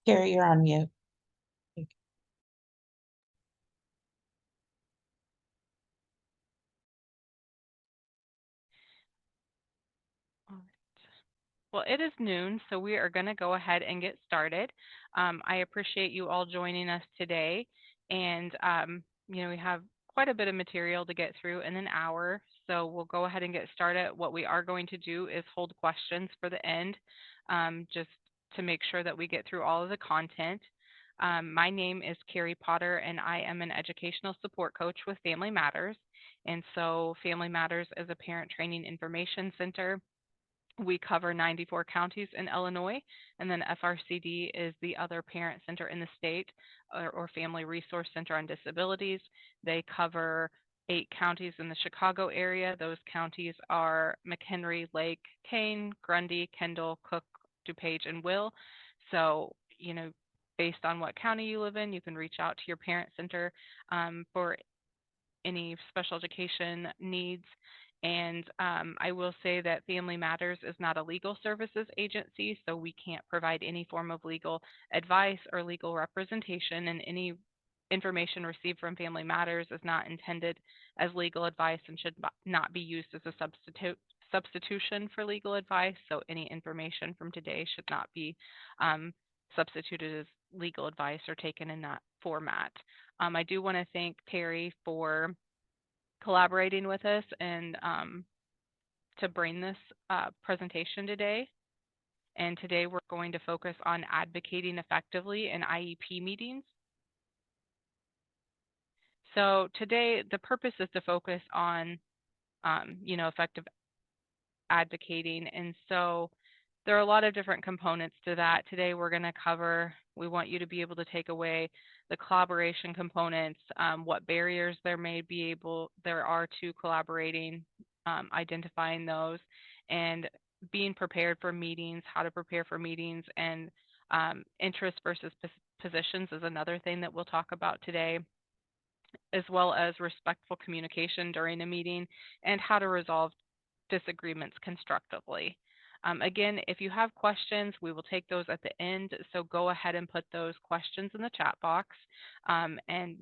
Karrie, you're on mute. All right. Well, it is noon, so we are going to go ahead and get started. I appreciate you all joining us today. And, we have quite a bit of material to get through in an hour. So we'll go ahead and get started. What we are going to do is hold questions for the end, just to make sure that we get through all of the content. My name is Karrie Potter, and I am an educational support coach with Family Matters. And so Family Matters is a parent training information center. We cover 94 counties in Illinois, and then FRCD is the other parent center in the state, or Family Resource Center on Disabilities. They cover 8 counties in the Chicago area. Those counties are McHenry, Lake, Kane, Grundy, Kendall, Cook, DuPage, and Will. So, based on what county you live in, you can reach out to your parent center for any special education needs. And I will say that Family Matters is not a legal services agency, so we can't provide any form of legal advice or legal representation, and any information received from Family Matters is not intended as legal advice and should not be used as a substitution for legal advice. So any information from today should not be substituted as legal advice or taken in that format. I do want to thank Terry for collaborating with us and to bring this presentation today. And today we're going to focus on advocating effectively in IEP meetings. So today the purpose is to focus on, effective advocating. And so there are a lot of different components to that. Today we're going to cover, we want you to be able to take away the collaboration components, what barriers there are to collaborating, identifying those, and being prepared for meetings, how to prepare for meetings, and interest versus positions is another thing that we'll talk about today, as well as respectful communication during a meeting and how to resolve disagreements constructively. Again, if you have questions, we will take those at the end. So go ahead and put those questions in the chat box. And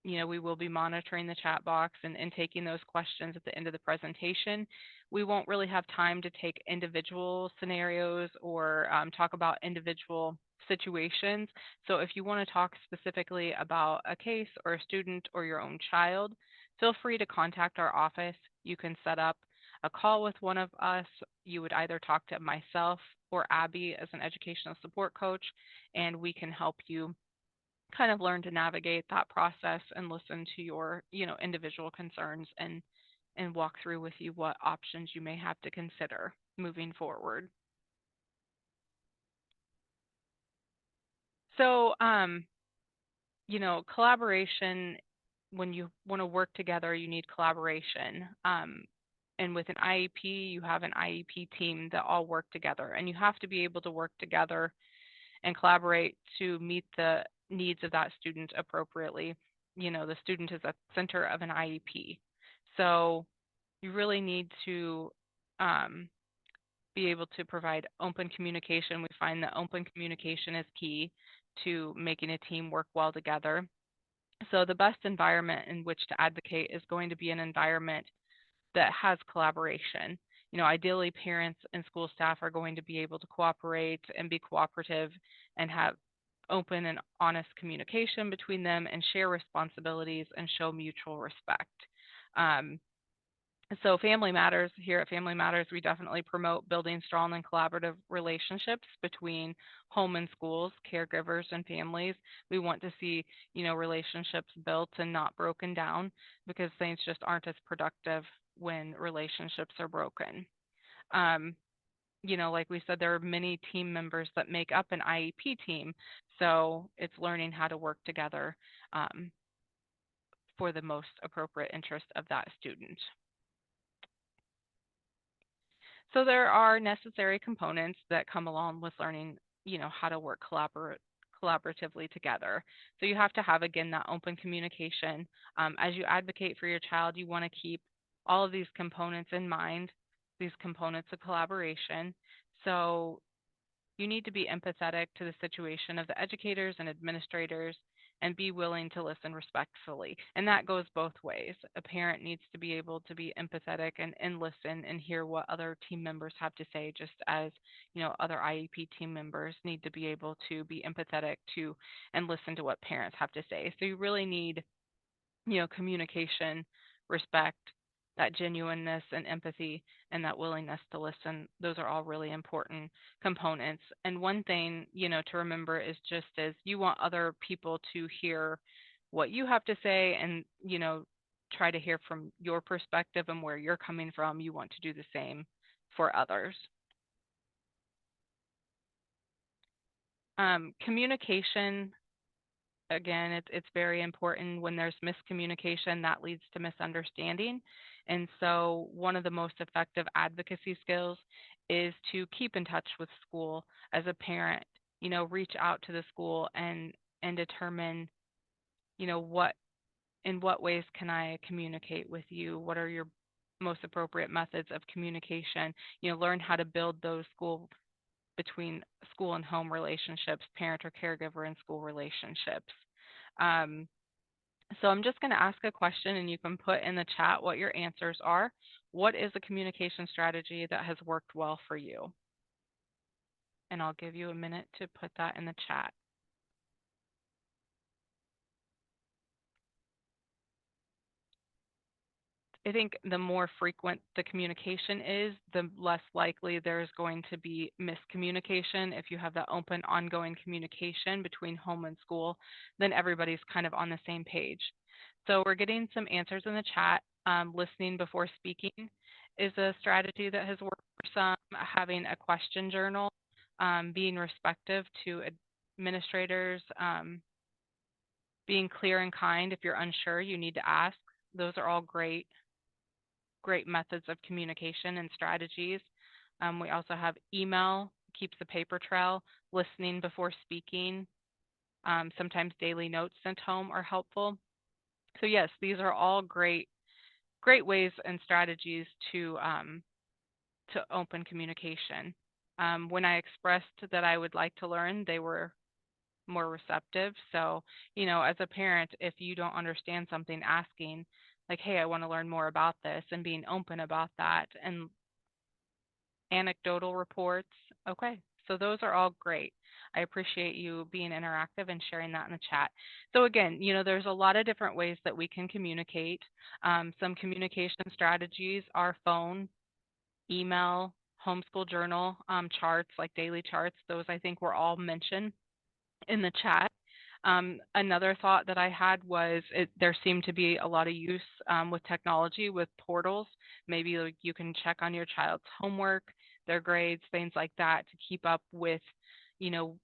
we will be monitoring the chat box and taking those questions at the end of the presentation. We won't really have time to take individual scenarios or talk about individual situations. So if you want to talk specifically about a case or a student or your own child, feel free to contact our office. You can set up a call with one of us. You would either talk to myself or Abby as an educational support coach, and we can help you kind of learn to navigate that process and listen to your, individual concerns and walk through with you what options you may have to consider moving forward. So, collaboration, when you want to work together, you need collaboration. And with an IEP, you have an IEP team that all work together, and you have to be able to work together and collaborate to meet the needs of that student appropriately. The student is at the center of an IEP. So you really need to um, be able to provide open communication. We find that open communication is key to making a team work well together. So the best environment in which to advocate is going to be an environment that has collaboration. Ideally, parents and school staff are going to be able to cooperate and be cooperative and have open and honest communication between them and share responsibilities and show mutual respect. Um, so Family Matters, here at Family Matters, we definitely promote building strong and collaborative relationships between home and schools, caregivers and families. We want to see, relationships built and not broken down, because things just aren't as productive when relationships are broken. Um, like we said, there are many team members that make up an IEP team, so it's learning how to work together um, for the most appropriate interest of that student. So there are necessary components that come along with learning, how to work collaboratively together. So you have to have, again, that open communication. As you advocate for your child, you want to keep all of these components in mind, these components of collaboration. So You need to be empathetic to the situation of the educators and administrators and be willing to listen respectfully. And that goes both ways. A parent needs to be able to be empathetic and listen and hear what other team members have to say, just as, other IEP team members need to be able to be empathetic to and listen to what parents have to say. So you really need, communication, respect, that genuineness and empathy, and that willingness to listen. Those are all really important components. And one thing, to remember is just as you want other people to hear what you have to say and, try to hear from your perspective and where you're coming from, you want to do the same for others. Communication, again, it's very important. When there's miscommunication, that leads to misunderstanding. And so one of the most effective advocacy skills is to keep in touch with school as a parent, reach out to the school and determine, what in what ways can I communicate with you? What are your most appropriate methods of communication? Learn how to build those between school and home relationships, parent or caregiver and school relationships. Um, so I'm just going to ask a question and you can put in the chat what your answers are. What is a communication strategy that has worked well for you? And I'll give you a minute to put that in the chat. I think the more frequent the communication is, the less likely there's going to be miscommunication. If you have that open, ongoing communication between home and school, then everybody's kind of on the same page. So we're getting some answers in the chat. Listening before speaking is a strategy that has worked for some. Having a question journal, being respectful to administrators, being clear and kind. If you're unsure, you need to ask. Those are all great methods of communication and strategies. We also have email, keeps a paper trail, listening before speaking. Sometimes daily notes sent home are helpful. So yes, these are all great ways and strategies to open communication. When I expressed that I would like to learn, they were more receptive. So, as a parent, if you don't understand something, asking like, hey, I want to learn more about this and being open about that and anecdotal reports. Okay, so those are all great. I appreciate you being interactive and sharing that in the chat. So again, there's a lot of different ways that we can communicate. Some communication strategies are phone, email, homeschool journal, charts like daily charts. Those I think were all mentioned in the chat. Another thought that I had was there seemed to be a lot of use with technology, with portals. Maybe like, you can check on your child's homework, their grades, things like that to keep up with, you know,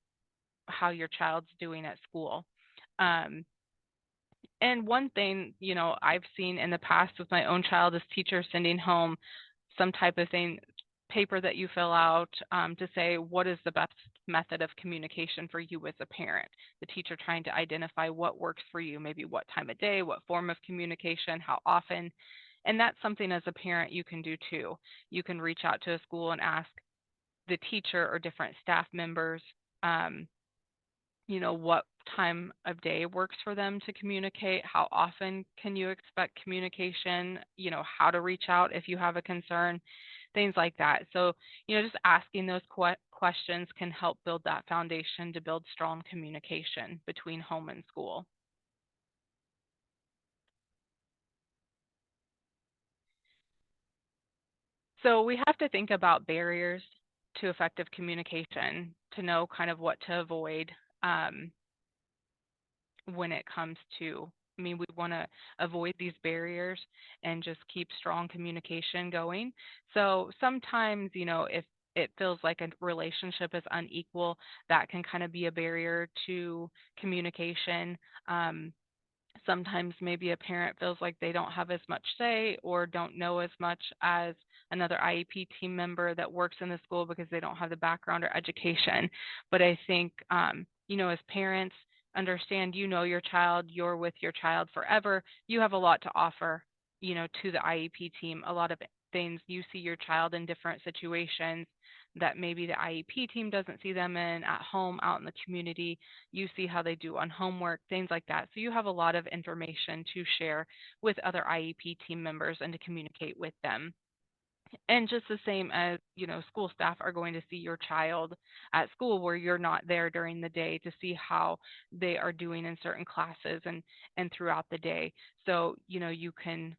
how your child's doing at school. Um, and one thing, I've seen in the past with my own child is teachers sending home some type of thing, paper that you fill out to say what is the best method of communication for you as a parent. The teacher trying to identify what works for you, maybe what time of day, what form of communication, how often. And that's something as a parent you can do too. You can reach out to a school and ask the teacher or different staff members, um, what time of day works for them to communicate, how often can you expect communication, how to reach out if you have a concern, things like that. So, just asking those questions can help build that foundation to build strong communication between home and school. So we have to think about barriers to effective communication to know kind of what to avoid. When it comes to, we want to avoid these barriers and just keep strong communication going. So sometimes, if it feels like a relationship is unequal, that can kind of be a barrier to communication. Sometimes maybe a parent feels like they don't have as much say or don't know as much as another IEP team member that works in the school because they don't have the background or education. But I think, as parents, understand your child, you're with your child forever. You have a lot to offer, to the IEP team, a lot of things. You see your child in different situations. that maybe the IEP team doesn't see them in at home, out in the community. You see how they do on homework, things like that. So you have a lot of information to share with other IEP team members and to communicate with them. And just the same as, school staff are going to see your child at school where you're not there during the day to see how they are doing in certain classes and throughout the day. So, you can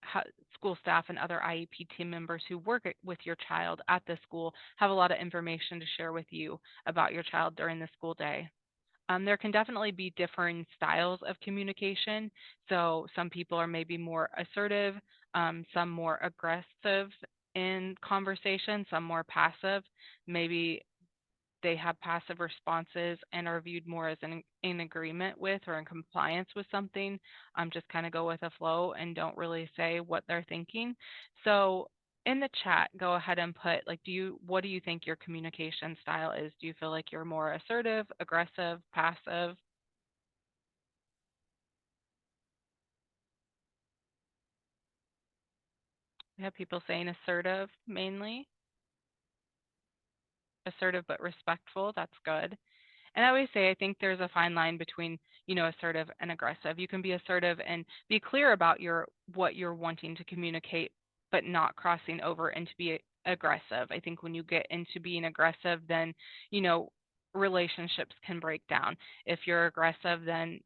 ha- school staff and other IEP team members who work with your child at the school have a lot of information to share with you about your child during the school day. There can definitely be differing styles of communication. So some people are maybe more assertive, some more aggressive in conversation, some more passive. Maybe they have passive responses and are viewed more as in agreement with or in compliance with something, just kind of go with the flow and don't really say what they're thinking. So in the chat, go ahead and put like, what do you think your communication style is? Do you feel like you're more assertive, aggressive, passive? We have people saying assertive mainly, assertive but respectful. That's good. And I always say I think there's a fine line between, assertive and aggressive. You can be assertive and be clear about what you're wanting to communicate, but not crossing over into be aggressive. I think when you get into being aggressive, then, you know, relationships can break down. If you're aggressive, then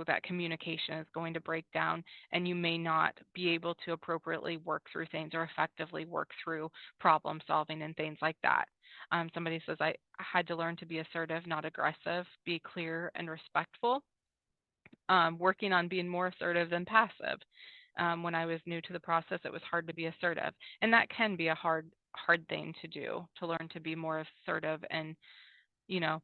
that communication is going to break down and you may not be able to appropriately work through things or effectively work through problem solving and things like that. Somebody says I had to learn to be assertive, not aggressive, be clear and respectful. Working on being more assertive than passive. When I was new to the process, it was hard to be assertive, and that can be a hard thing to do, to learn to be more assertive and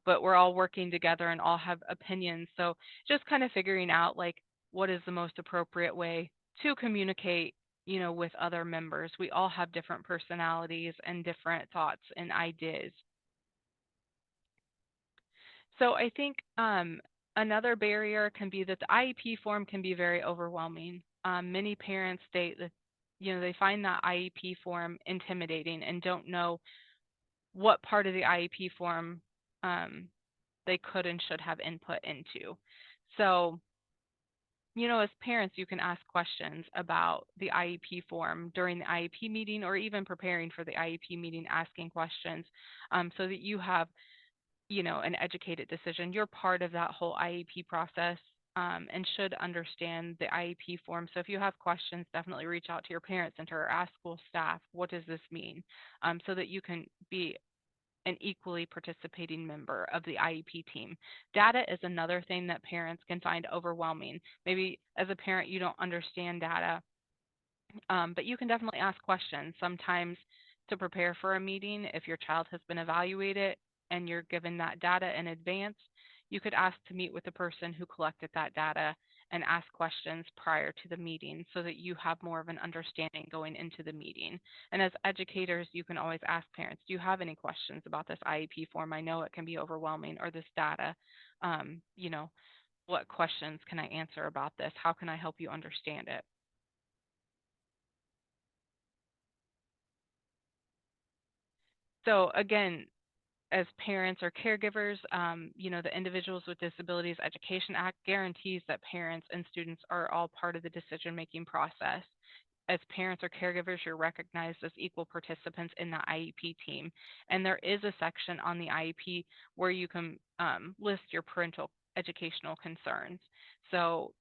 but we're all working together and all have opinions. So just kind of figuring out like what is the most appropriate way to communicate, with other members. We all have different personalities and different thoughts and ideas. So I think another barrier can be that the IEP form can be very overwhelming. Many parents state that, they find that IEP form intimidating and don't know what part of the IEP form um, they could and should have input into. So, as parents, you can ask questions about the IEP form during the IEP meeting or even preparing for the IEP meeting, asking questions so that you have, an educated decision. You're part of that whole IEP process and should understand the IEP form. So if you have questions, definitely reach out to your parent center or ask school staff, what does this mean? So that you can be an equally participating member of the IEP team. Data is another thing that parents can find overwhelming. Maybe as a parent, you don't understand data, but you can definitely ask questions. Sometimes to prepare for a meeting, if your child has been evaluated and you're given that data in advance, you could ask to meet with the person who collected that data and ask questions prior to the meeting so that you have more of an understanding going into the meeting. And as educators, you can always ask parents, do you have any questions about this IEP form? I know it can be overwhelming, or this data. Um, you know, what questions can I answer about this? How can I help you understand it? So again, as parents or caregivers, the Individuals with Disabilities Education Act guarantees that parents and students are all part of the decision-making process. As parents or caregivers, you're recognized as equal participants in the IEP team. And there is a section on the IEP where you can list your parental educational concerns. So,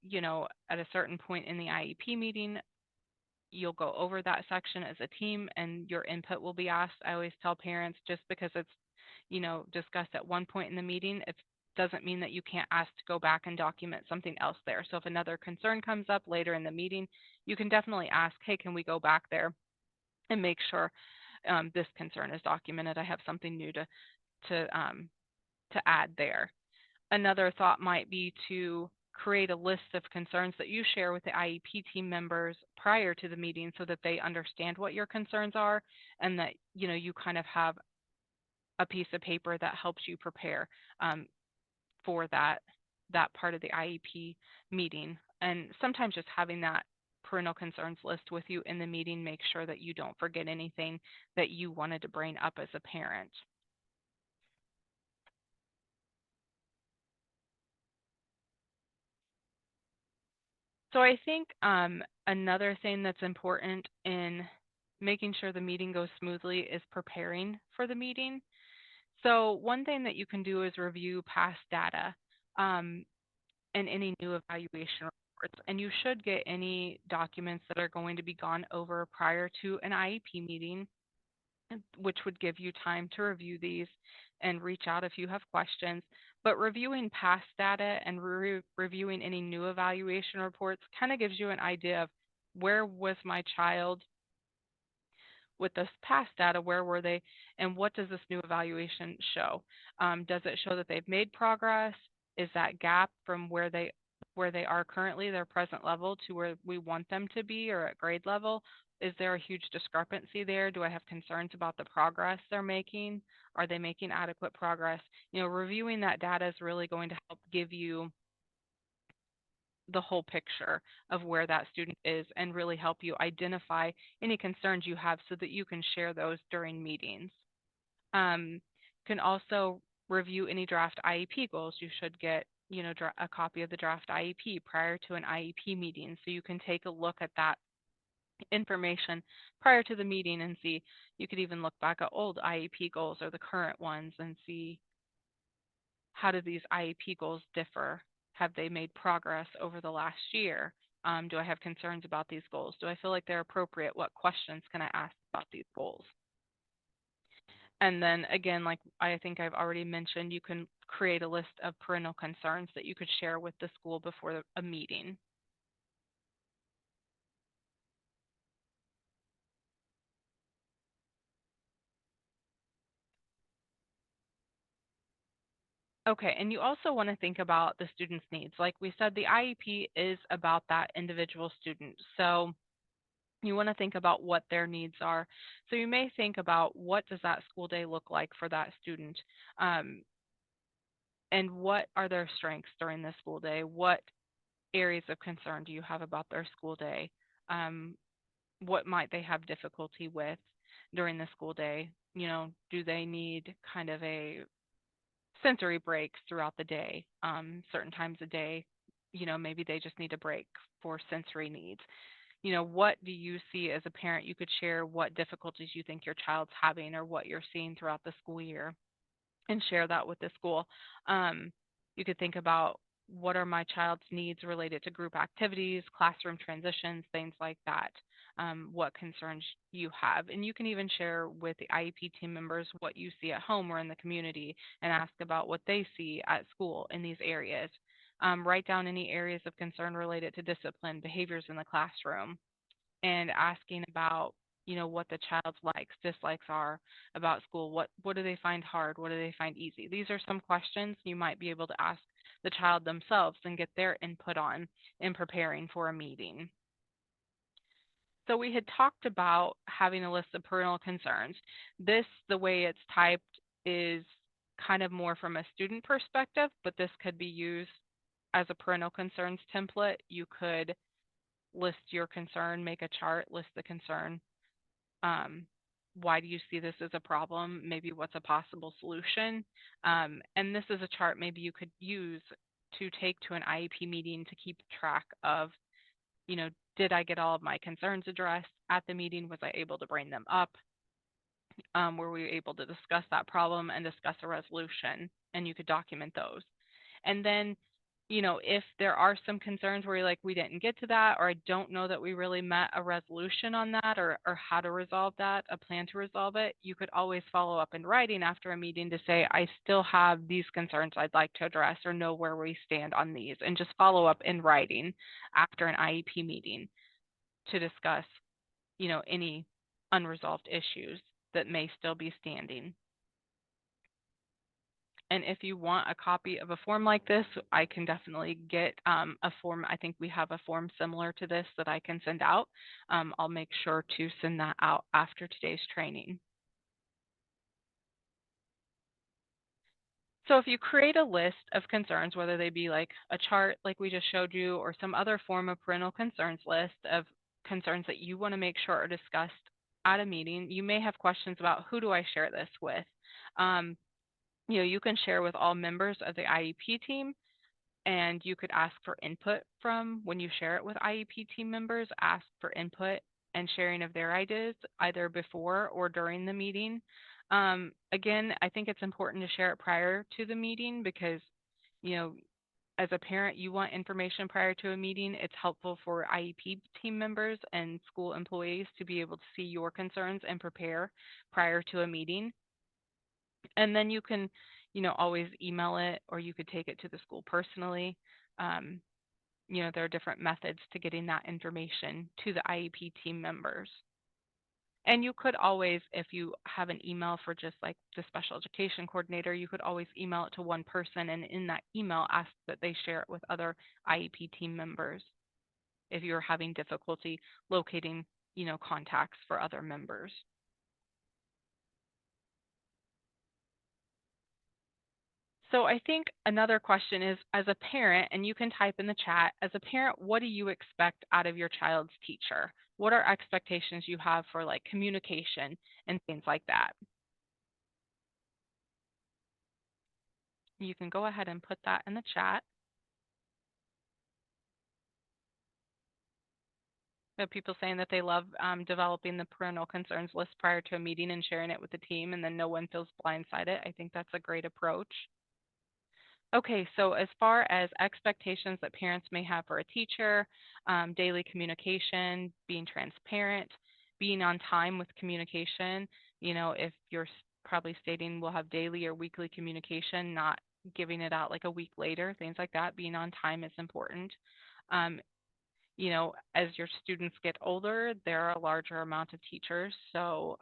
at a certain point in the IEP meeting, you'll go over that section as a team and your input will be asked. I always tell parents just because it's, discussed at one point in the meeting, it doesn't mean that you can't ask to go back and document something else there. So if another concern comes up later in the meeting, you can definitely ask, hey, can we go back there and make sure this concern is documented? I have something new to add there. Another thought might be to create a list of concerns that you share with the IEP team members prior to the meeting so that they understand what your concerns are and that you kind of have a piece of paper that helps you prepare um, for that part of the IEP meeting. And sometimes just having that parental concerns list with you in the meeting. Make sure that you don't forget anything that you wanted to bring up as a parent. So I think another thing that's important in making sure the meeting goes smoothly is preparing for the meeting. So one thing that you can do is review past data um, and any new evaluation reports. And you should get any documents that are going to be gone over prior to an IEP meeting, which would give you time to review these and reach out if you have questions. But reviewing past data and reviewing any new evaluation reports kind of gives you an idea of where was my child with this past data, where were they, and what does this new evaluation show? Does it show that they've made progress? Is that gap from where they are currently, their present level, to where we want them to be or at grade level? Is there a huge discrepancy there? Do I have concerns about the progress they're making? Are they making adequate progress? You know, reviewing that data is really going to help give you the whole picture of where that student is and really help you identify any concerns you have so that you can share those during meetings. You can also review any draft IEP goals. You should get, you know, a copy of the draft IEP prior to an IEP meeting so you can take a look at that information prior to the meeting and see. You could even look back at old IEP goals or the current ones and see, how do these IEP goals differ? Have they made progress over the last year? Do I have concerns about these goals? Do I feel like they're appropriate? What questions can I ask about these goals? And then again, like I think I've already mentioned, you can create a list of parental concerns that you could share with the school before a meeting. Okay, and you also want to think about the student's needs. Like we said, the IEP is about that individual student. So you want to think about what their needs are. So you may think about, what does that school day look like for that student? Um, and what are their strengths during the school day? What areas of concern do you have about their school day? Um, what might they have difficulty with during the school day? You know, do they need kind of a sensory breaks throughout the day? Certain times a day, you know, maybe they just need a break for sensory needs. You know, what do you see as a parent? You could share what difficulties you think your child's having or what you're seeing throughout the school year and share that with the school. Um, you could think about, what are my child's needs related to group activities, classroom transitions, things like that. What concerns you have. And you can even share with the IEP team members what you see at home or in the community and ask about what they see at school in these areas. Write down any areas of concern related to discipline, behaviors in the classroom, and asking about, you know, what the child's likes, dislikes are about school. What do they find hard? What do they find easy? These are some questions you might be able to ask the child themselves and get their input on in preparing for a meeting. So we had talked about having a list of parental concerns. This, the way it's typed, is kind of more from a student perspective, but this could be used as a parental concerns template. You could list your concern, make a chart, list the concern. Um, why do you see this as a problem? Maybe what's a possible solution? And this is a chart maybe you could use to take to an IEP meeting to keep track of, you know, did I get all of my concerns addressed at the meeting? Was I able to bring them up? Were we able to discuss that problem and discuss a resolution? And you could document those. And then, you know, if there are some concerns where you're like, we didn't get to that, or I don't know that we really met a resolution on that, or how to resolve that, a plan to resolve it, you could always follow up in writing after a meeting to say, I still have these concerns I'd like to address, or know where we stand on these, and just follow up in writing after an IEP meeting to discuss, you know, any unresolved issues that may still be standing. And if you want a copy of a form like this, I can definitely get a form. I think we have a form similar to this that I can send out. I'll make sure to send that out after today's training. So if you create a list of concerns, whether they be like a chart like we just showed you, or some other form of parental concerns list of concerns that you want to make sure are discussed at a meeting. You may have questions about who do I share this with. Um, you can share with all members of the IEP team, and you could ask for input from when you share it with IEP team members. Ask for input and sharing of their ideas either before or during the meeting. Again, I think it's important to share it prior to the meeting because, you know, as a parent, you want information prior to a meeting. It's helpful for IEP team members and school employees to be able to see your concerns and prepare prior to a meeting. And then you can, always email it or you could take it to the school personally. Um, there are different methods to getting that information to the IEP team members. And you could always, if you have an email for just like the special education coordinator, you could always email it to one person and in that email ask that they share it with other IEP team members if you're having difficulty locating, contacts for other members. So I think another question is, as a parent, and you can type in the chat, as a parent, what do you expect out of your child's teacher? What are expectations you have for like communication and things like that? You can go ahead and put that in the chat. We have people saying that they love developing the parental concerns list prior to a meeting and sharing it with the team, and then no one feels blindsided. I think that's a great approach. Okay, so as far as expectations that parents may have for a teacher, daily communication, being transparent, being on time with communication, if you're probably stating we'll have daily or weekly communication, not giving it out like a week later, things like that, being on time is important. Um, as your students get older, there are a larger amount of teachers, so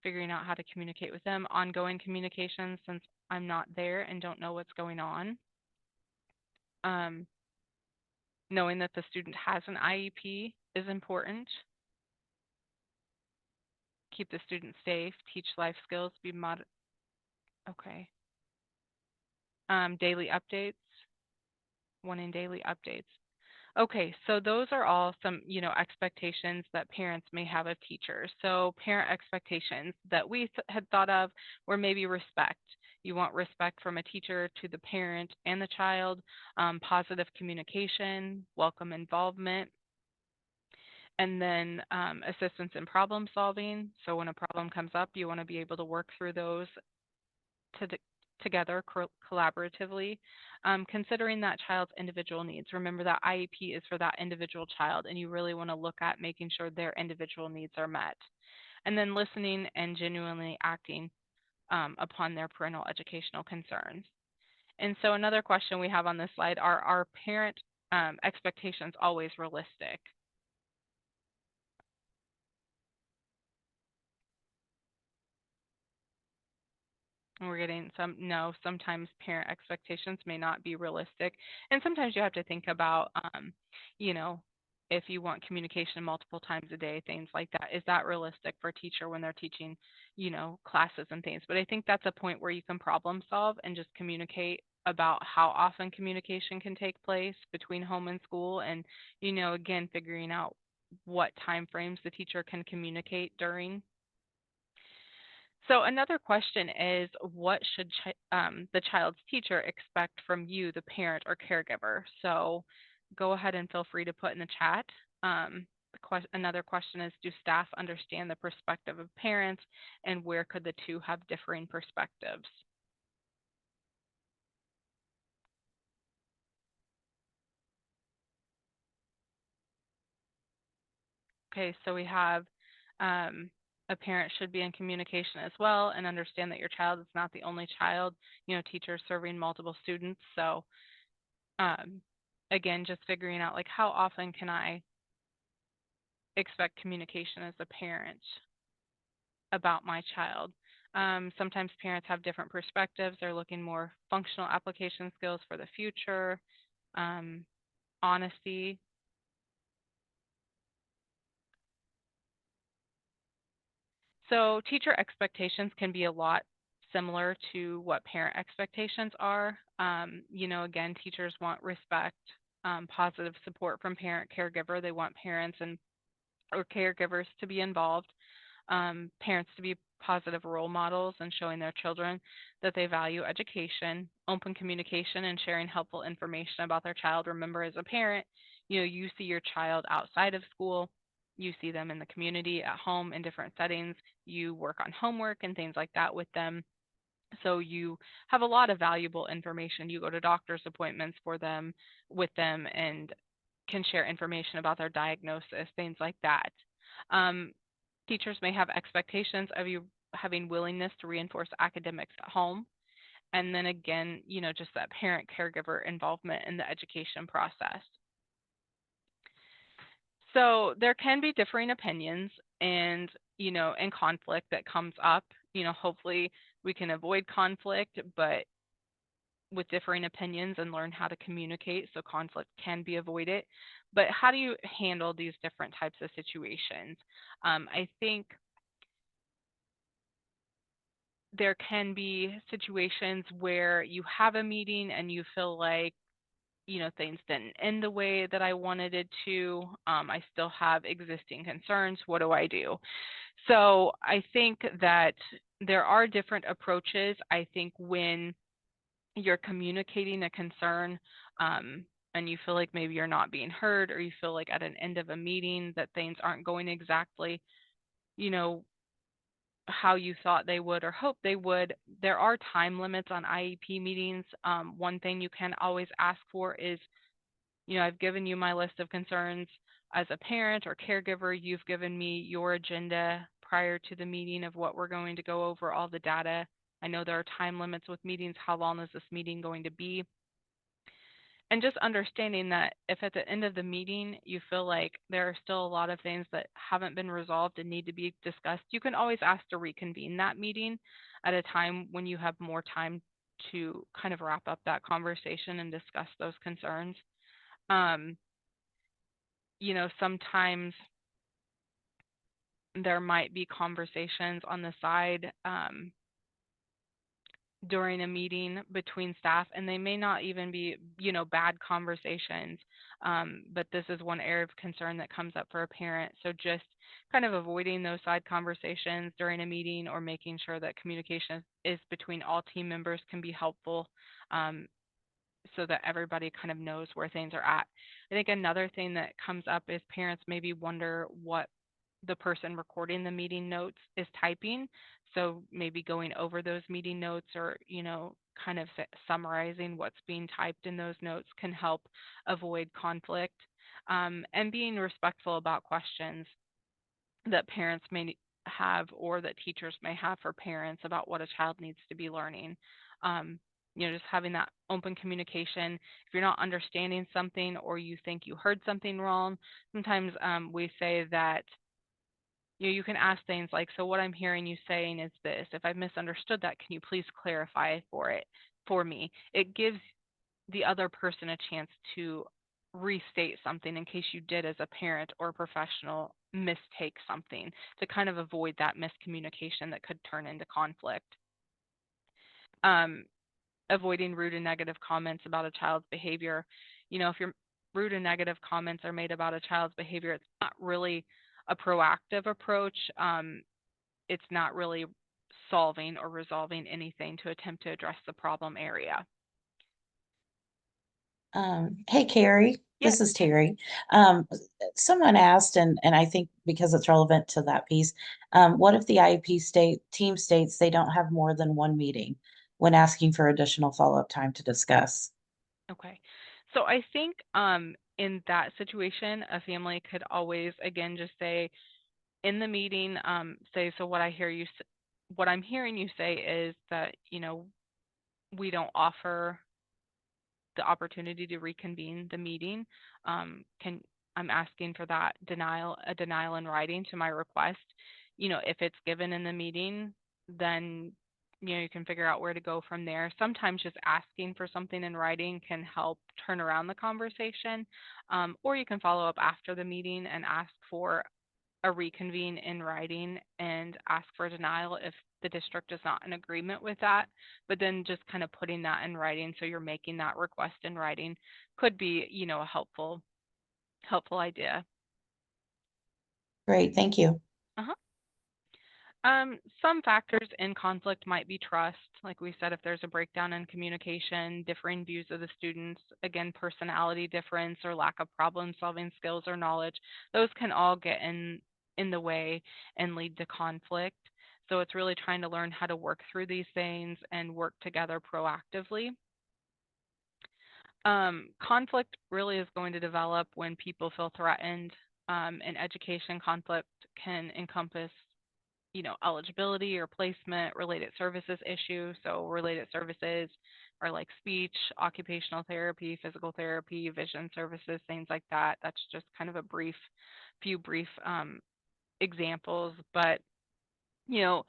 figuring out how to communicate with them, ongoing communication since I'm not there and don't know what's going on. Knowing that the student has an IEP is important. Keep the student safe, teach life skills, okay. Daily updates, wanting daily updates. Okay, so those are all some, expectations that parents may have of teachers. So parent expectations that we had thought of were maybe respect. You want respect from a teacher to the parent and the child, positive communication, welcome involvement, and then assistance in problem solving. So when a problem comes up, you want to be able to work through those to together collaboratively, considering that child's individual needs. Remember that IEP is for that individual child, and you really want to look at making sure their individual needs are met. And then listening and genuinely acting upon their parental educational concerns. And so another question we have on this slide are parent expectations always realistic? And we're getting some no, sometimes parent expectations may not be realistic. And sometimes you have to think about, you know, if you want communication multiple times a day, things like that. Is that realistic for a teacher when they're teaching, classes and things? But I think that's a point where you can problem solve and just communicate about how often communication can take place between home and school and, again, figuring out what time frames the teacher can communicate during. So another question is, what should the child's teacher expect from you, the parent or caregiver? So go ahead and feel free to put in the chat. Another question is, do staff understand the perspective of parents, and where could the two have differing perspectives? Okay, so we have a parent should be in communication as well and understand that your child is not the only child, teachers serving multiple students. So um, again, just figuring out like how often can I expect communication as a parent about my child. Sometimes parents have different perspectives. They're looking more functional application skills for the future, um, honesty. So teacher expectations can be a lot similar to what parent expectations are. Again, teachers want respect, positive support from parent caregiver. They want parents and or caregivers to be involved, parents to be positive role models and showing their children that they value education, open communication, and sharing helpful information about their child. Remember, as a parent, you see your child outside of school, you see them in the community, at home, in different settings, you work on homework and things like that with them. So you have a lot of valuable information. You go to doctor's appointments for them with them and can share information about their diagnosis, things like that. Um, Teachers may have expectations of you having willingness to reinforce academics at home. And then again, just that parent caregiver involvement in the education process. So there can be differing opinions and conflict that comes up. Hopefully we can avoid conflict, but with differing opinions and learn how to communicate so conflict can be avoided. But how do you handle these different types of situations? I think there can be situations where you have a meeting and you feel like things didn't end the way that I wanted it to. I still have existing concerns. What do I do? So I think that there are different approaches. I think when you're communicating a concern, and you feel like maybe you're not being heard, or you feel like at an end of a meeting that things aren't going exactly, you know, how you thought they would or hope they would, there are time limits on IEP meetings. One thing you can always ask for is, I've given you my list of concerns as a parent or caregiver. You've given me your agenda prior to the meeting of what we're going to go over, all the data. I know there are time limits with meetings. How long is this meeting going to be? And just understanding that if at the end of the meeting you feel like there are still a lot of things that haven't been resolved and need to be discussed, you can always ask to reconvene that meeting at a time when you have more time to kind of wrap up that conversation and discuss those concerns. Um, Sometimes there might be conversations on the side, during a meeting between staff, and they may not even be, bad conversations. But this is one area of concern that comes up for a parent. So just kind of avoiding those side conversations during a meeting, or making sure that communication is between all team members, can be helpful. So that everybody kind of knows where things are at. I think another thing that comes up is parents maybe wonder what the person recording the meeting notes is typing. So maybe going over those meeting notes, or, kind of summarizing what's being typed in those notes, can help avoid conflict. And being respectful about questions that parents may have, or that teachers may have for parents, about what a child needs to be learning. Um, just having that open communication. If you're not understanding something, or you think you heard something wrong, sometimes we say that you can ask things like, so what I'm hearing you saying is this. If I've misunderstood that, can you please clarify for me? It gives the other person a chance to restate something in case you did, as a parent or professional, mistake something, to kind of avoid that miscommunication that could turn into conflict. Um, Avoiding rude and negative comments about a child's behavior. If your rude and negative comments are made about a child's behavior, it's not really a proactive approach. It's not really solving or resolving anything to attempt to address the problem area. Hey, Carrie, Yes. this is Terry. Um, Someone asked, and I think because it's relevant to that piece, what if the IEP team states they don't have more than one meeting when asking for additional follow-up time to discuss? Okay. So I think in that situation, a family could always, again, just say in the meeting, say, so what I'm hearing you say is that, we don't offer the opportunity to reconvene the meeting. Can I'm asking for a denial in writing to my request. If it's given in the meeting, then you can figure out where to go from there. Sometimes just asking for something in writing can help turn around the conversation, or you can follow up after the meeting and ask for a reconvene in writing, and ask for a denial if the district is not in agreement with that, but then just kind of putting that in writing, so you're making that request in writing, could be, a helpful idea. Great, thank you. Uh-huh. Some factors in conflict might be trust. Like we said, if there's a breakdown in communication, differing views of the students, again, personality difference or lack of problem solving skills or knowledge, those can all get in the way and lead to conflict. So it's really trying to learn how to work through these things and work together proactively. Conflict really is going to develop when people feel threatened. In education, conflict can encompass eligibility or placement, related services issues. So related services are like speech, occupational therapy, physical therapy, vision services, things like that. That's just kind of a few brief examples. But, you know,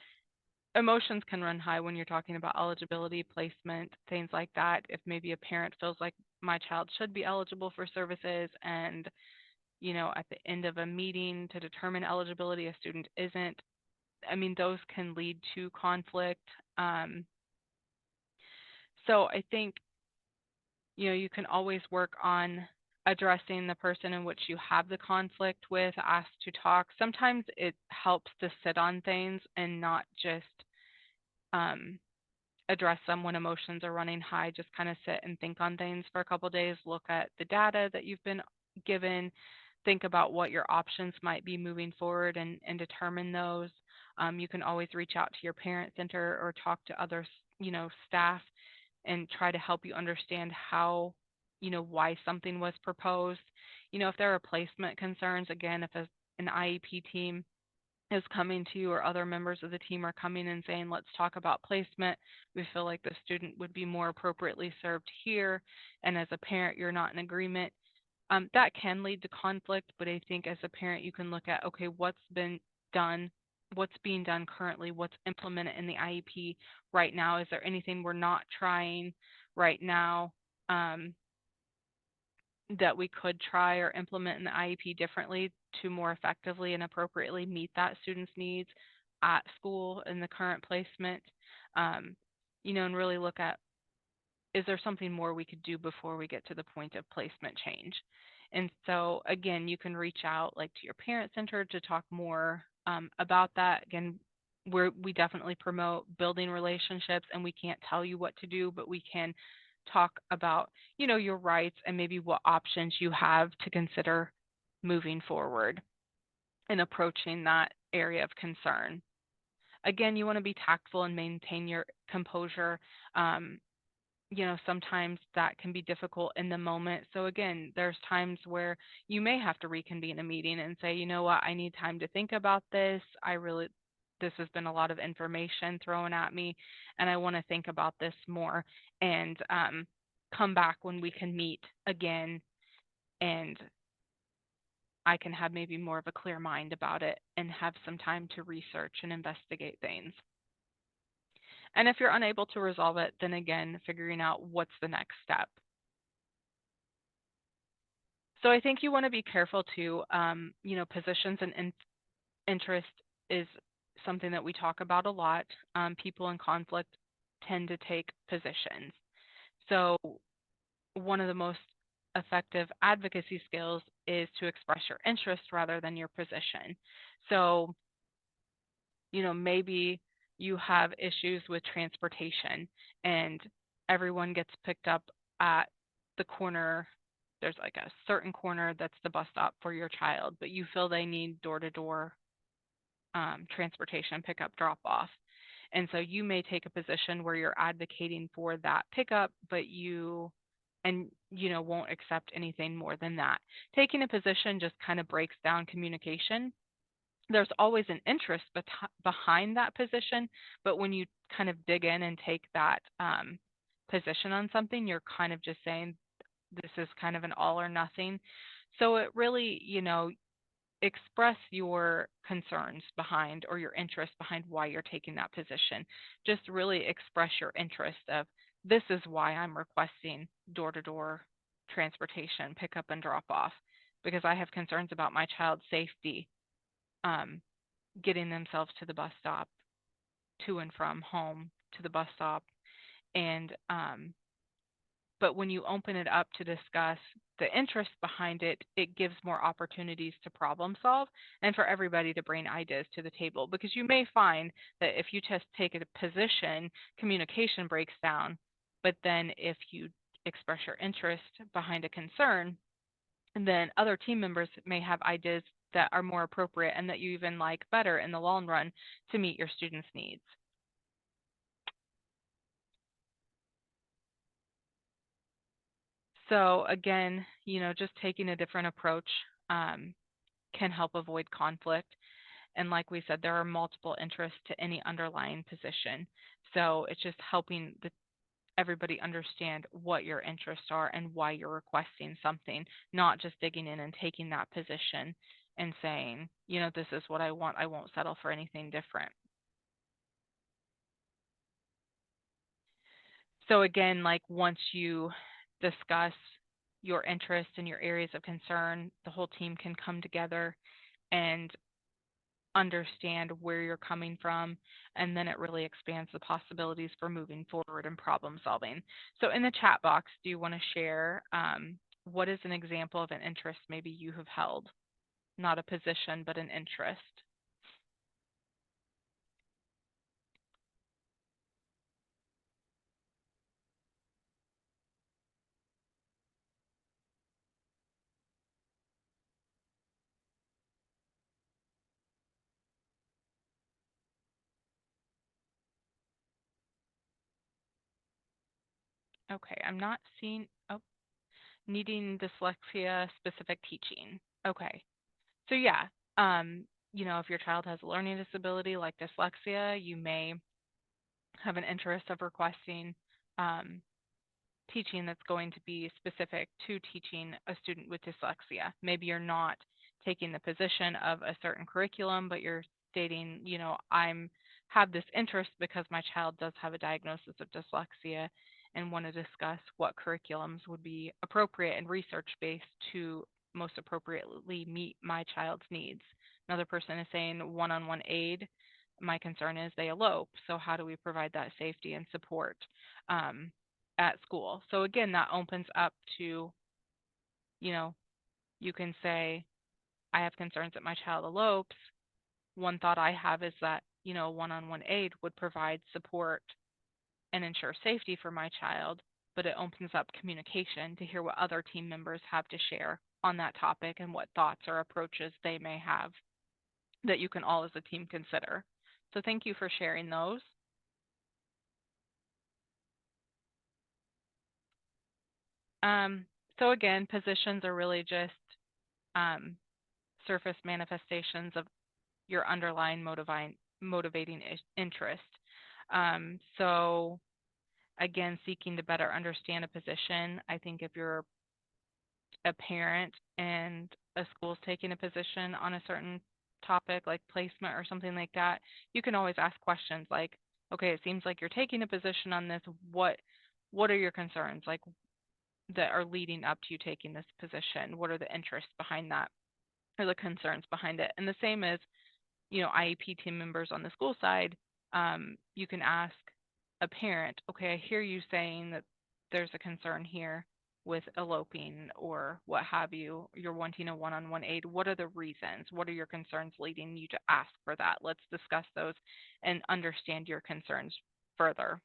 emotions can run high when you're talking about eligibility, placement, things like that. If maybe a parent feels like my child should be eligible for services and, at the end of a meeting to determine eligibility, a student isn't, I mean, those can lead to conflict. Um, so I think, you can always work on addressing the person in which you have the conflict with, ask to talk. Sometimes it helps to sit on things and not just um, address them when emotions are running high. Just kind of sit and think on things for a couple days, look at the data that you've been given, think about what your options might be moving forward and determine those. You can always reach out to your parent center or talk to other, staff and try to help you understand how, why something was proposed. If there are placement concerns, again, if an IEP team is coming to you or other members of the team are coming and saying, let's talk about placement. We feel like the student would be more appropriately served here. And as a parent, you're not in agreement. That can lead to conflict, but I think as a parent, you can look at, okay, what's been done, what's being done currently, what's implemented in the IEP right now. Is there anything we're not trying right now? That we could try or implement in the IEP differently to more effectively and appropriately meet that student's needs at school in the current placement, um, and really look at, is there something more we could do before we get to the point of placement change? And so again, you can reach out like to your parent center to talk more about that. Again, we definitely promote building relationships, and we can't tell you what to do, but we can talk about, your rights and maybe what options you have to consider moving forward and approaching that area of concern. Again, you want to be tactful and maintain your composure. Um, sometimes that can be difficult in the moment. So again, there's times where you may have to reconvene a meeting and say, you know what, I need time to think about this. This has been a lot of information thrown at me, and I want to think about this more and come back when we can meet again and I can have maybe more of a clear mind about it and have some time to research and investigate things. And if you're unable to resolve it, then again, figuring out what's the next step. So I think you want to be careful too. Positions and interest is something that we talk about a lot. People in conflict tend to take positions. So one of the most effective advocacy skills is to express your interest rather than your position. So, maybe you have issues with transportation and everyone gets picked up at the corner. There's like a certain corner that's the bus stop for your child, but you feel they need door to door transportation, pickup, drop off. And so you may take a position where you're advocating for that pickup, but won't accept anything more than that. Taking a position just kind of breaks down communication. There's always an interest behind that position, but when you kind of dig in and take that position on something, you're kind of just saying this is kind of an all or nothing. So it really, express your concerns behind or your interest behind why you're taking that position. Just really express your interest of this is why I'm requesting door to door transportation, pickup and drop off, because I have concerns about my child's safety, um, getting themselves to the bus stop to and from home to the bus stop. And but when you open it up to discuss the interest behind it, it gives more opportunities to problem solve and for everybody to bring ideas to the table. Because you may find that if you just take a position, communication breaks down. But then if you express your interest behind a concern, then other team members may have ideas that are more appropriate and that you even like better in the long run to meet your students' needs. So again, just taking a different approach can help avoid conflict. And like we said, there are multiple interests to any underlying position. So it's just helping everybody understand what your interests are and why you're requesting something, not just digging in and taking that position and saying, this is what I want. I won't settle for anything different. So again, like once you discuss your interests and your areas of concern, the whole team can come together and understand where you're coming from, and then it really expands the possibilities for moving forward and problem solving. So in the chat box, do you want to share what is an example of an interest maybe you have held? Not a position, but an interest. Okay, I'm not seeing, oh, needing dyslexia specific teaching. Okay, so yeah, if your child has a learning disability like dyslexia, you may have an interest of requesting um, teaching that's going to be specific to teaching a student with dyslexia. Maybe you're not taking the position of a certain curriculum, but you're stating, I'm have this interest because my child does have a diagnosis of dyslexia and want to discuss what curriculums would be appropriate and research based to most appropriately meet my child's needs. Another person is saying one-on-one aid. My concern is they elope. So how do we provide that safety and support? At school. So again, that opens up to, you know, you can say, I have concerns that my child elopes. One thought I have is that, one-on-one aid would provide support and ensure safety for my child, but it opens up communication to hear what other team members have to share on that topic and what thoughts or approaches they may have that you can all as a team consider. So thank you for sharing those. So again, positions are really just um, surface manifestations of your underlying motivating interest. So again, seeking to better understand a position. I think if you're a parent and a school's taking a position on a certain topic like placement or something like that, you can always ask questions like, okay, it seems like you're taking a position on this. What are your concerns like that are leading up to you taking this position? What are the interests behind that or the concerns behind it? And the same as IEP team members on the school side, you can ask a parent, okay, I hear you saying that there's a concern here with eloping or what have you. You're wanting a one-on-one aid. What are the reasons? What are your concerns leading you to ask for that? Let's discuss those and understand your concerns further.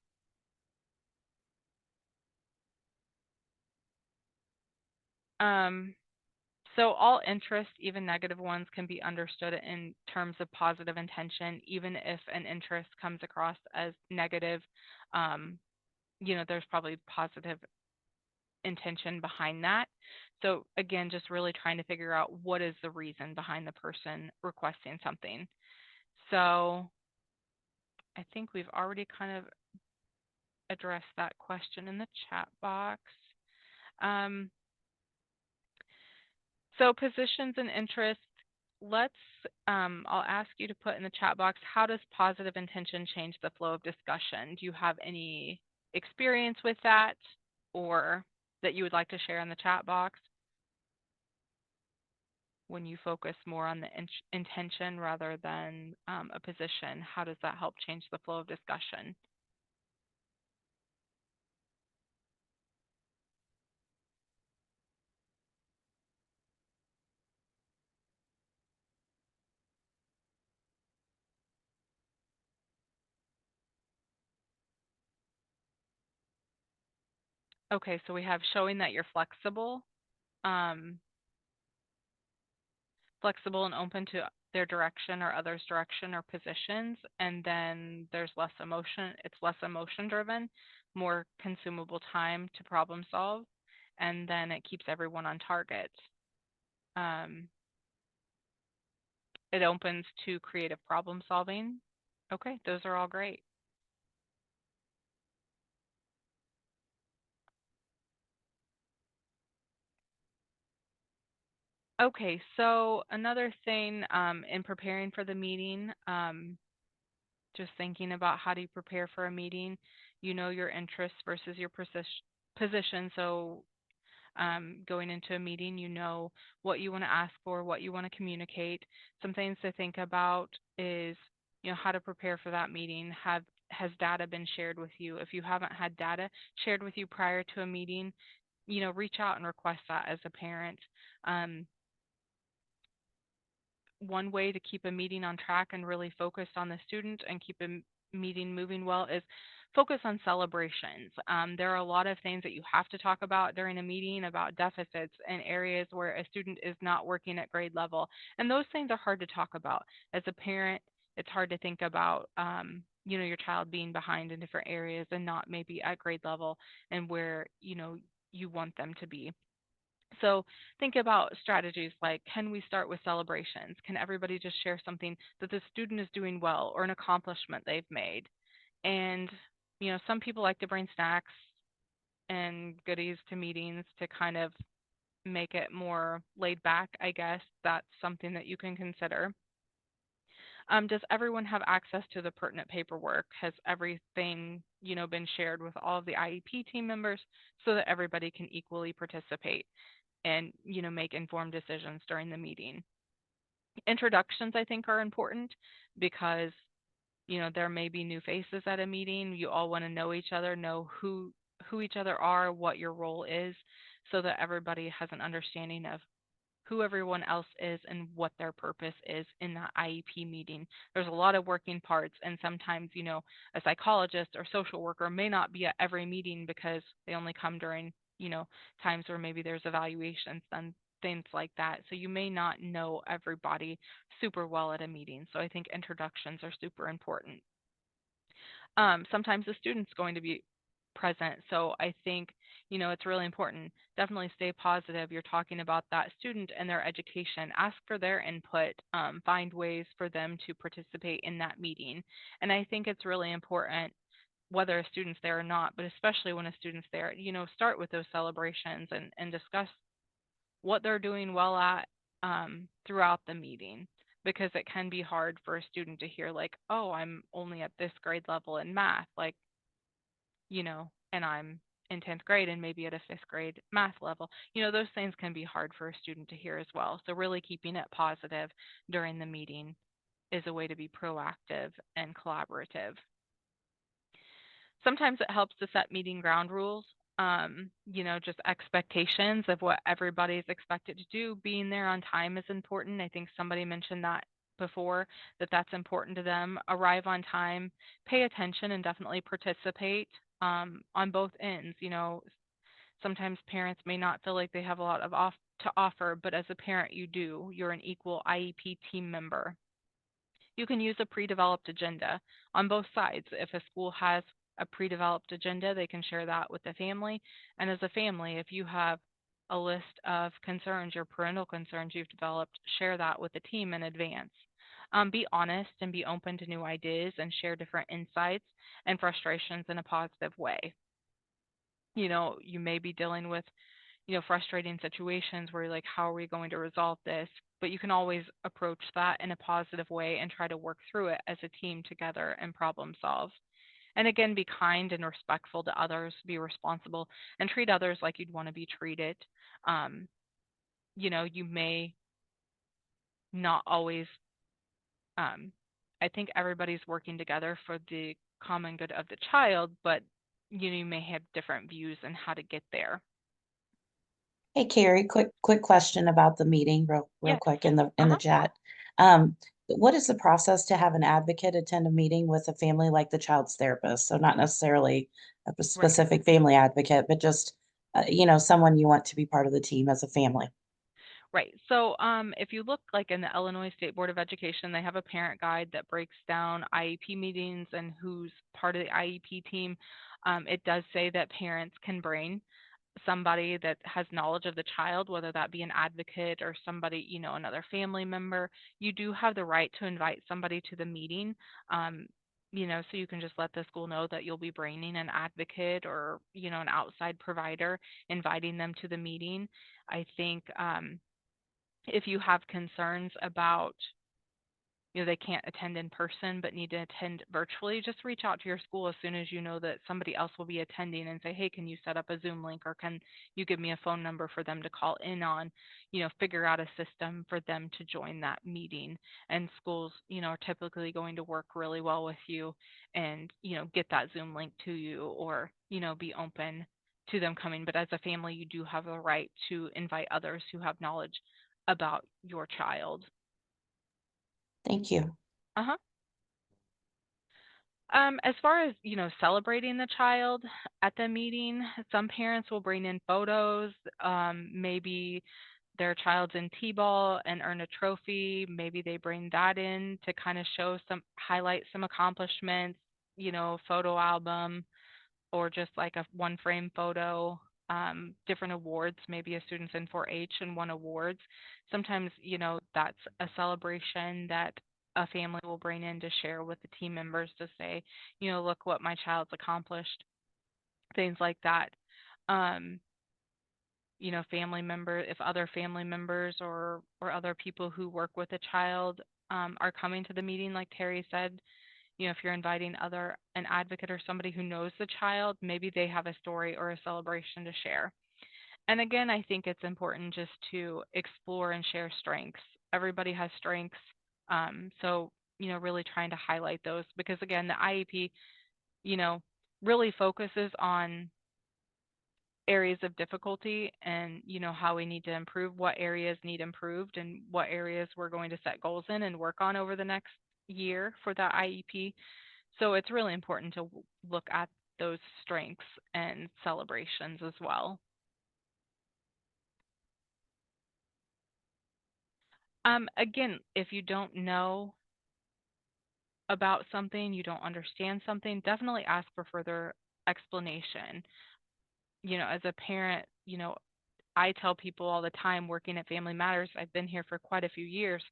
Um, So all interest, even negative ones, can be understood in terms of positive intention, even if an interest comes across as negative. Um, there's probably positive intention behind that. So again, just really trying to figure out what is the reason behind the person requesting something. So I think we've already kind of addressed that question in the chat box. Um, So positions and interests, let's, I'll ask you to put in the chat box, how does positive intention change the flow of discussion? Do you have any experience with that or that you would like to share in the chat box when you focus more on the intention rather than a position? How does that help change the flow of discussion? Okay, so we have showing that you're um, flexible and open to their direction or others' direction or positions, and then there's less emotion. It's less emotion driven, more consumable time to problem solve, and then it keeps everyone on target. Um, it opens to creative problem solving. Okay, those are all great. Okay, so another thing in preparing for the meeting, just thinking about how do you prepare for a meeting, you know your interests versus your position. So going into a meeting, you know what you want to ask for, what you want to communicate. Some things to think about is, how to prepare for that meeting. Has data been shared with you? If you haven't had data shared with you prior to a meeting, reach out and request that as a parent. Um, One way to keep a meeting on track and really focused on the student and keep a meeting moving well is focus on celebrations. There are a lot of things that you have to talk about during a meeting about deficits and areas where a student is not working at grade level. And those things are hard to talk about. As a parent, it's hard to think about, your child being behind in different areas and not maybe at grade level and where, you want them to be. So think about strategies like, can we start with celebrations? Can everybody just share something that the student is doing well or an accomplishment they've made? And, some people like to bring snacks and goodies to meetings to kind of make it more laid back, I guess. That's something that you can consider. Does everyone have access to the pertinent paperwork? Has everything, been shared with all of the IEP team members so that everybody can equally participate and make informed decisions during the meeting? Introductions, I think, are important because there may be new faces at a meeting. You all want to know each other, know who each other are, what your role is, so that everybody has an understanding of who everyone else is and what their purpose is in that IEP meeting. There's a lot of working parts, and sometimes, a psychologist or social worker may not be at every meeting because they only come during, times where maybe there's evaluations and things like that. So you may not know everybody super well at a meeting. So I think introductions are super important. Sometimes the student's going to be present. So I think, it's really important. Definitely stay positive. You're talking about that student and their education. Ask for their input. Find ways for them to participate in that meeting. And I think it's really important whether a student's there or not, but especially when a student's there, start with those celebrations and discuss what they're doing well at throughout the meeting, because it can be hard for a student to hear like, oh, I'm only at this grade level in math, like, and I'm in 10th grade and maybe at a 5th grade math level. Those things can be hard for a student to hear as well. So really keeping it positive during the meeting is a way to be proactive and collaborative. Sometimes it helps to set meeting ground rules, just expectations of what everybody's expected to do. Being there on time is important. I think somebody mentioned that before, that that's important to them. Arrive on time, pay attention, and definitely participate on both ends. Sometimes parents may not feel like they have a lot to offer, but as a parent, you do. You're an equal IEP team member. You can use a pre-developed agenda on both sides. If a school has a pre-developed agenda, they can share that with the family. And as a family, if you have a list of concerns, your parental concerns you've developed, share that with the team in advance. Be honest and be open to new ideas and share different insights and frustrations in a positive way. You may be dealing with frustrating situations where you're like, how are we going to resolve this? But you can always approach that in a positive way and try to work through it as a team together and problem solve. And again, be kind and respectful to others, be responsible, and treat others like you'd want to be treated. You may not always, um, I think everybody's working together for the common good of the child, but you may have different views on how to get there. Hey Carrie, quick question about the meeting, real Yes. quick in the Uh-huh. chat. Um, what is the process to have an advocate attend a meeting with a family like the child's therapist? So not necessarily a Right. specific family advocate, but just someone you want to be part of the team as a family. Right. So, if you look like in the Illinois State Board of Education, they have a parent guide that breaks down IEP meetings and who's part of the IEP team. It does say that parents can bring somebody that has knowledge of the child, whether that be an advocate or somebody, another family member. You do have the right to invite somebody to the meeting. Um, so you can just let the school know that you'll be bringing an advocate or, an outside provider, inviting them to the meeting. I think if you have concerns about, they can't attend in person but need to attend virtually, just reach out to your school as soon as you know that somebody else will be attending and say, hey, can you set up a Zoom link, or can you give me a phone number for them to call in on, figure out a system for them to join that meeting. And schools, are typically going to work really well with you and, get that Zoom link to you, or, be open to them coming. But as a family, you do have a right to invite others who have knowledge about your child. Thank you. Uh-huh. As far as, celebrating the child at the meeting, some parents will bring in photos, maybe their child's in T-ball and earn a trophy. Maybe they bring that in to kind of highlight some accomplishments, photo album, or just like a one frame photo, different awards, maybe a student's in 4-H and won awards. Sometimes, that's a celebration that a family will bring in to share with the team members to say, look what my child's accomplished, things like that. Um, family member, if other family members or other people who work with a child are coming to the meeting, like Terry said, if you're inviting an advocate or somebody who knows the child, maybe they have a story or a celebration to share. And again, I think it's important just to explore and share strengths. Everybody has strengths. So, really trying to highlight those, because again, the IEP, you know, really focuses on areas of difficulty and, how we need to improve, what areas need improved, and what areas we're going to set goals in and work on over the next year for that IEP. So it's really important to look at those strengths and celebrations as well. Again, if you don't know about something, you don't understand something, definitely ask for further explanation. As a parent, I tell people all the time working at Family Matters, I've been here for quite a few years.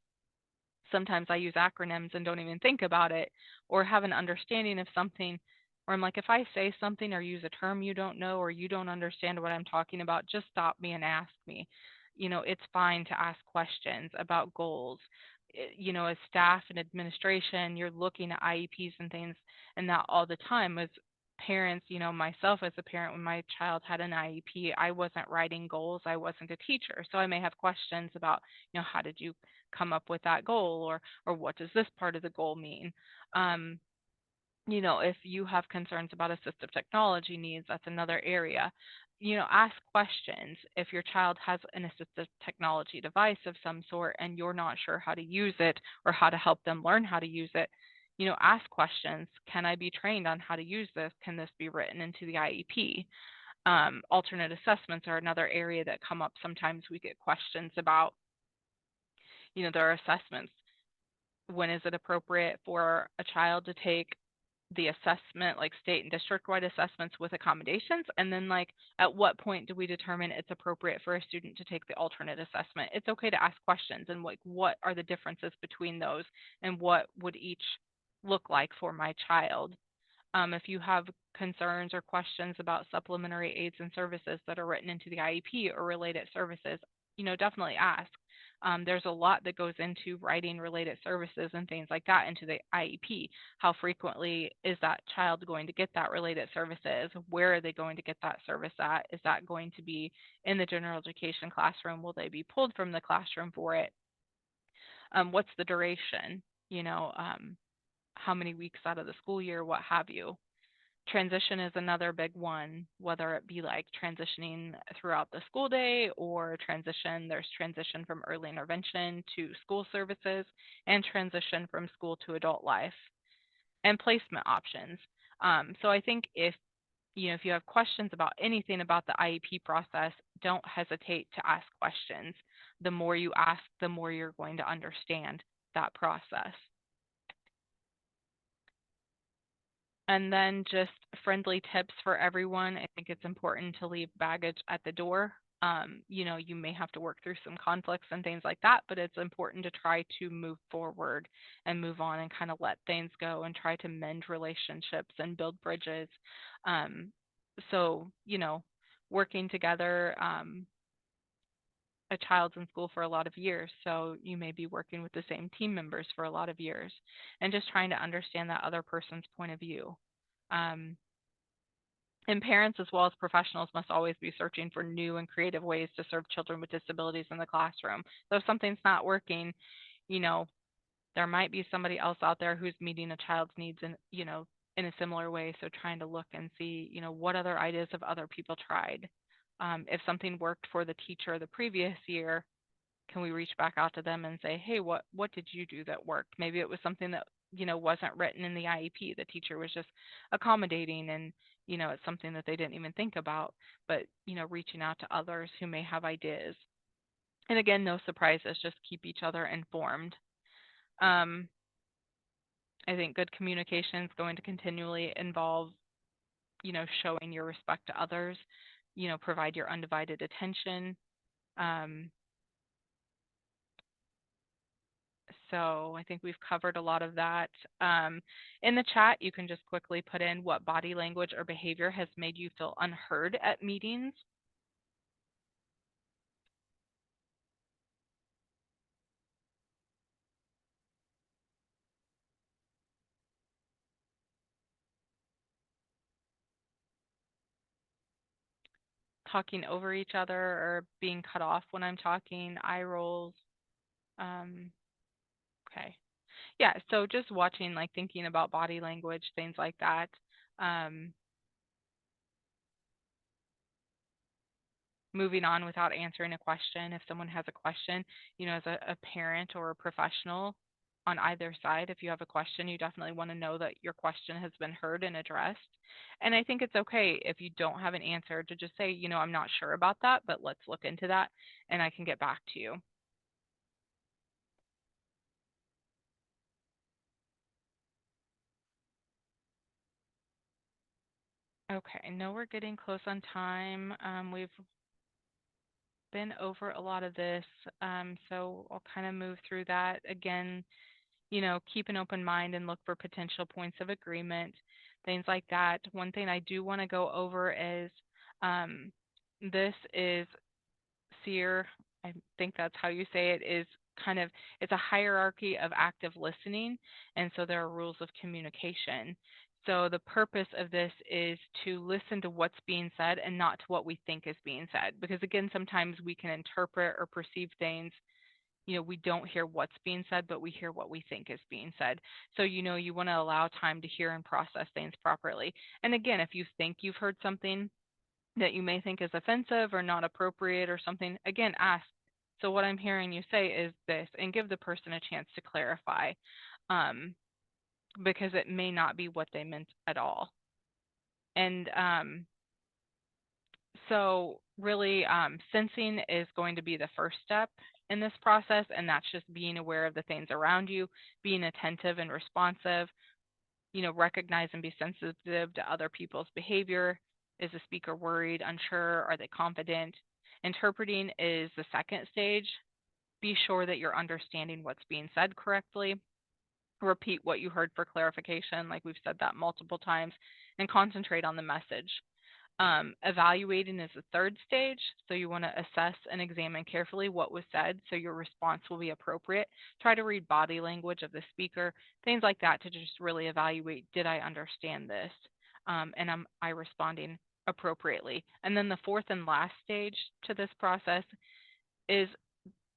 Sometimes I use acronyms and don't even think about it, or have an understanding of something. Or I'm like, if I say something or use a term you don't know or you don't understand what I'm talking about, just stop me and ask me. It's fine to ask questions about goals. As staff and administration, you're looking at IEPs and things and that all the time. As parents, myself as a parent, when my child had an IEP, I wasn't writing goals. I wasn't a teacher. So I may have questions about, how did you come up with that goal, or what does this part of the goal mean. um, if you have concerns about assistive technology needs, that's another area. Ask questions. If your child has an assistive technology device of some sort and you're not sure how to use it or how to help them learn how to use it, ask questions. Can I be trained on how to use this? Can this be written into the IEP? Alternate assessments are another area that come up. Sometimes we get questions about, there are assessments. When is it appropriate for a child to take the assessment, like state and district wide assessments with accommodations? And then, like, at what point do we determine it's appropriate for a student to take the alternate assessment? It's okay to ask questions and, like, what are the differences between those and what would each look like for my child? If you have concerns or questions about supplementary aids and services that are written into the IEP or related services, definitely ask. There's a lot that goes into writing related services and things like that into the IEP. How frequently is that child going to get that related services? Where are they going to get that service at? Is that going to be in the general education classroom? Will they be pulled from the classroom for it? What's the duration? You know, how many weeks out of the school year, what have you. Transition is another big one, whether it be like transitioning throughout the school day or transition, there's transition from early intervention to school services and transition from school to adult life and placement options. So I think if you have questions about anything about the IEP process, don't hesitate to ask questions. The more you ask, the more you're going to understand that process. And then just friendly tips for everyone. I think it's important to leave baggage at the door. You may have to work through some conflicts and things like that, but it's important to try to move forward and move on and kind of let things go and try to mend relationships and build bridges. Um, so, working together, a child's in school for a lot of years, so you may be working with the same team members for a lot of years, and just trying to understand that other person's point of view. Um, and parents, as well as professionals, must always be searching for new and creative ways to serve children with disabilities in the classroom. So if something's not working, you know, there might be somebody else out there who's meeting a child's needs in a similar way. So trying to look and see, what other ideas have other people tried. If something worked for the teacher the previous year, can we reach back out to them and say, hey, what did you do that worked? Maybe it was something that wasn't written in the IEP. The teacher was just accommodating, and it's something that they didn't even think about. But reaching out to others who may have ideas. And again, no surprises. Just keep each other informed. Um, I think good communication is going to continually involve showing your respect to others. Provide your undivided attention. Um, So I think we've covered a lot of that. In the chat, you can just quickly put in what body language or behavior has made you feel unheard at meetings. Talking over each other or being cut off when I'm talking, eye rolls. Um, okay. Yeah, so just watching, like thinking about body language, things like that. Um, Moving on without answering a question. If someone has a question, as a parent or a professional on either side, if you have a question, you definitely want to know that your question has been heard and addressed. And I think it's okay if you don't have an answer to just say, I'm not sure about that, but let's look into that and I can get back to you. Okay, I know we're getting close on time. We've been over a lot of this, so I'll kind of move through that again. Keep an open mind and look for potential points of agreement, things like that. One thing I do want to go over is um, this is SEER, I think that's how you say it, is kind of, it's a hierarchy of active listening, and so there are rules of communication. So the purpose of this is to listen to what's being said and not to what we think is being said. Because again, sometimes we can interpret or perceive things, we don't hear what's being said, but we hear what we think is being said. So, you want to allow time to hear and process things properly. And again, if you think you've heard something that you may think is offensive or not appropriate or something, again, ask. So, what I'm hearing you say is this, and give the person a chance to clarify, um, because it may not be what they meant at all. And so really, sensing is going to be the first step in this process, and that's just being aware of the things around you, being attentive and responsive, recognize and be sensitive to other people's behavior. Is the speaker worried, unsure? Are they confident? Interpreting is the second stage. Be sure that you're understanding what's being said correctly. Repeat what you heard for clarification, like we've said that multiple times, and concentrate on the message. Evaluating is the third stage. So you want to assess and examine carefully what was said so your response will be appropriate. Try to read body language of the speaker, things like that to just really evaluate, did I understand this? And am I responding appropriately? And then the fourth and last stage to this process is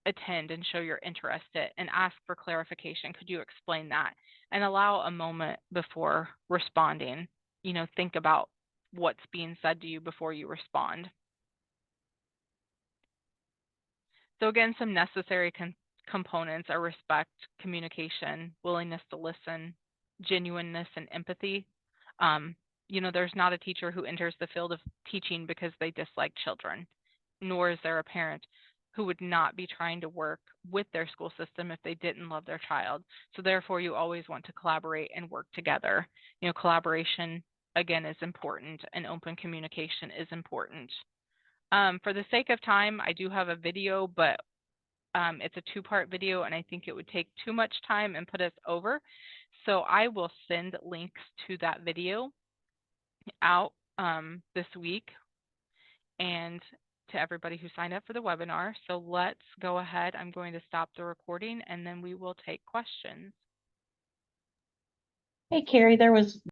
attend and show you're interested and ask for clarification. Could you explain that? And allow a moment before responding. Think about what's being said to you before you respond. So again, some necessary components are respect, communication, willingness to listen, genuineness, and empathy. There's not a teacher who enters the field of teaching because they dislike children, nor is there a parent who would not be trying to work with their school system if they didn't love their child. So therefore, you always want to collaborate and work together. Collaboration, again, is important, and open communication is important. For the sake of time, I do have a video, but it's a two-part video, and I think it would take too much time and put us over. So I will send links to that video out this week and to everybody who signed up for the webinar. So let's go ahead. I'm going to stop the recording, and then we will take questions. Hey, Karrie, there was